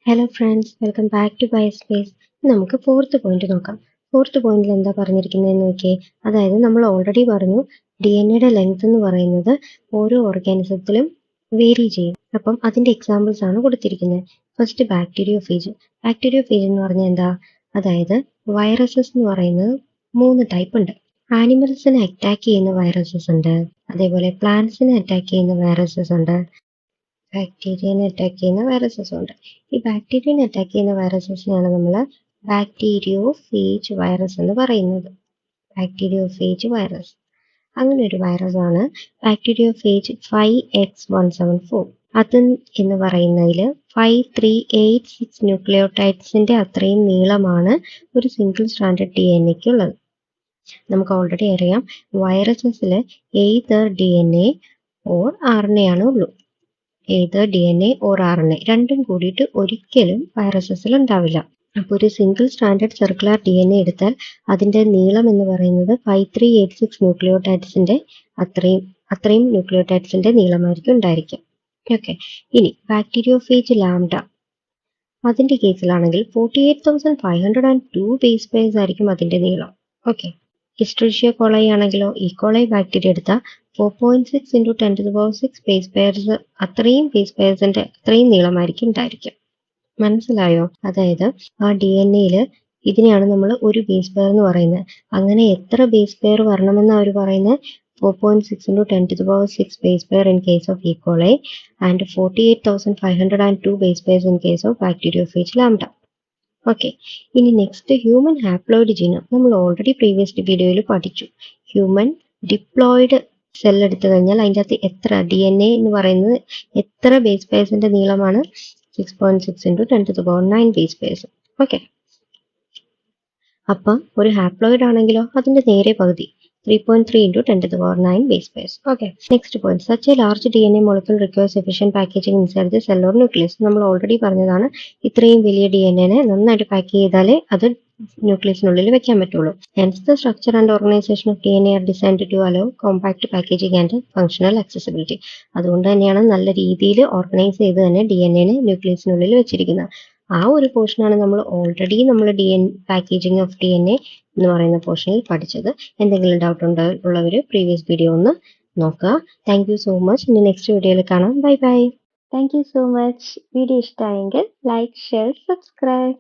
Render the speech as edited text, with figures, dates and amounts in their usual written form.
Hello friends, welcome back to Biospace. നമുക്ക് fourth point നോക്കാം. Fourth പോയിന്റിൽ എന്താ പറഞ്ഞിരിക്കുന്നതെന്ന് നോക്കിയേ. അതായത് നമ്മൾ ഓൾറെഡി പറഞ്ഞു DNA ലെങ്ത് എന്ന് പറയുന്നത് ഓരോ ഓർഗാനിസത്തിലും വേരി ചെയ്യും. അപ്പം അതിന്റെ എക്സാമ്പിൾസ് ആണ് കൊടുത്തിരിക്കുന്നത്. First bacteriophage. ബാക്ടീരിയോഫേജ് എന്ന് പറഞ്ഞാൽ എന്താ? അതായത് വൈറസസ് എന്ന് പറയുന്നത് 3 ടൈപ്പ് ഉണ്ട്. ആനിമൽസിനെ അറ്റാക്ക് ചെയ്യുന്ന വൈറസസ് ഉണ്ട്, അതേപോലെ പ്ലാന്റ്സിനെ അറ്റാക്ക് ചെയ്യുന്ന വൈറസസ് ഉണ്ട്, ബാക്ടീരിയനെ അറ്റാക്ക് ചെയ്യുന്ന വൈറസസ് ഉണ്ട്. ഈ ബാക്ടീരിയനെ അറ്റാക്ക് ചെയ്യുന്ന വൈറസസിനാണ് നമ്മൾ ബാക്ടീരിയോഫേജ് വൈറസ് എന്ന് പറയുന്നത്. ബാക്ടീരിയോഫേജ് വൈറസ്, അങ്ങനെ ഒരു വൈറസ് ആണ് ബാക്ടീരിയോഫേജ് 5X174. അത് എന്ന് പറയുന്നതിൽ 5386 ന്യൂക്ലിയോടൈഡ്സിന്റെ അത്രയും നീളമാണ് ഒരു സിംഗിൾ സ്റ്റാൻഡേർഡ് DNA ഉള്ളത്. നമുക്ക് ഓൾറെഡി അറിയാം വൈറസസിൽ എയ്തർ DNA ഓർ RNA ആണ് ഉള്ളൂ. ഏത് DNA ഓർ RNA രണ്ടും കൂടിയിട്ട് ഒരിക്കലും വൈറസസിൽ ഉണ്ടാവില്ല. അപ്പോൾ ഒരു സിംഗിൾ സ്റ്റാൻഡേർഡ് സർക്കുലർ DNA എടുത്താൽ അതിന്റെ നീളം എന്ന് പറയുന്നത് 5386 ന്യൂക്ലിയോടൈഡ്സിന്റെ അത്രയും ന്യൂക്ലിയോടൈഡ്സിന്റെ നീളമായിരിക്കും ഉണ്ടായിരിക്കും. ഓക്കെ, ഇനി ബാക്ടീരിയോഫേജ് ലാംഡ, അതിന്റെ കേസിലാണെങ്കിൽ 48,502 ബേസ് പെയർസ് ആയിരിക്കും അതിന്റെ നീളം. ഓക്കെ, ഇസ്ട്രീഷ്യ കോളൈ ആണെങ്കിലോ ഈക്കോളൈ ബാക്ടീരിയ എടുത്താൽ 4.6 into 10⁶ ബേസ് പെയർസ്, അത്രയും ബേസ് പെയർസിന്റെ അത്രയും നീളമായിരിക്കും ഉണ്ടായിരിക്കും. മനസ്സിലായോ? അതായത് ആ DNA ഇതിനെയാണ് നമ്മൾ ഒരു ബേസ് പെയർ എന്ന് പറയുന്നത്. അങ്ങനെ എത്ര ബേസ് പെയർ വരണമെന്ന് അവർ പറയുന്നത്? 4.6 into 10⁶ base pair in case of E. coli and 48,502 base pairs in case of bacteriophage lambda. Okay, ഇനി നെക്സ്റ്റ് ഹ്യൂമൻ ഹാപ്ലോയിഡ് ജീനോം. നമ്മൾ ഓൾറെഡി പ്രീവിയസ് വീഡിയോയിൽ പഠിച്ചു. ഹ്യൂമൻ ഡിപ്ലോയിഡ് സെൽ എടുത്തു കഴിഞ്ഞാൽ അതിൻ്റെ അകത്ത് എത്ര DNA എന്ന് പറയുന്നത് എത്ര ബേസ് പെയർസിന്റെ നീളമാണ്? 6.6 into 10⁹ ബേസ് പെയർസ്. ഓക്കെ, അപ്പം ഒരു ഹാപ്ലോയിഡ് ആണെങ്കിലോ അതിന്റെ നേരെ പകുതി 3.3 into 10⁹ base pairs. Okay, next point. Such A large DNA molecule requires efficient packaging inside the cell or nucleus. നമ്മൾ ഓൾറെഡി പറഞ്ഞതാണ് ഇത്രയും വലിയ DNA നന്നായിട്ട് പാക്ക് ചെയ്താലേ അത് ന്യൂക്ലിയസിനുള്ളിൽ വെക്കാൻ പറ്റുള്ളൂ. Hence the structure and organization of DNA are designed to allow compact packaging and functional accessibility. അതുകൊണ്ട് തന്നെയാണ് നല്ല രീതിയിൽ ഓർഗനൈസ് ചെയ്ത് തന്നെ DNA ന്യൂക്ലിയസിനുള്ളിൽ വെച്ചിരിക്കുന്നത്. ആ ഒരു പോർഷനാണ് നമ്മൾ ഓൾറെഡി പാക്കേജിംഗ് ഓഫ് DNA എന്ന് പറയുന്ന പോർഷനിൽ പഠിച്ചത്. എന്തെങ്കിലും ഡൗട്ട് ഉള്ളവർ പ്രീവിയസ് വീഡിയോ ഒന്ന് നോക്കുക. Thank you so much. ഇനി നെക്സ്റ്റ് വീഡിയോയിൽ കാണാം. Bye bye. Thank you so much. Video ഇഷ്ടമായെങ്കിൽ ലൈക്ക്, ഷെയർ, സബ്സ്ക്രൈബ്.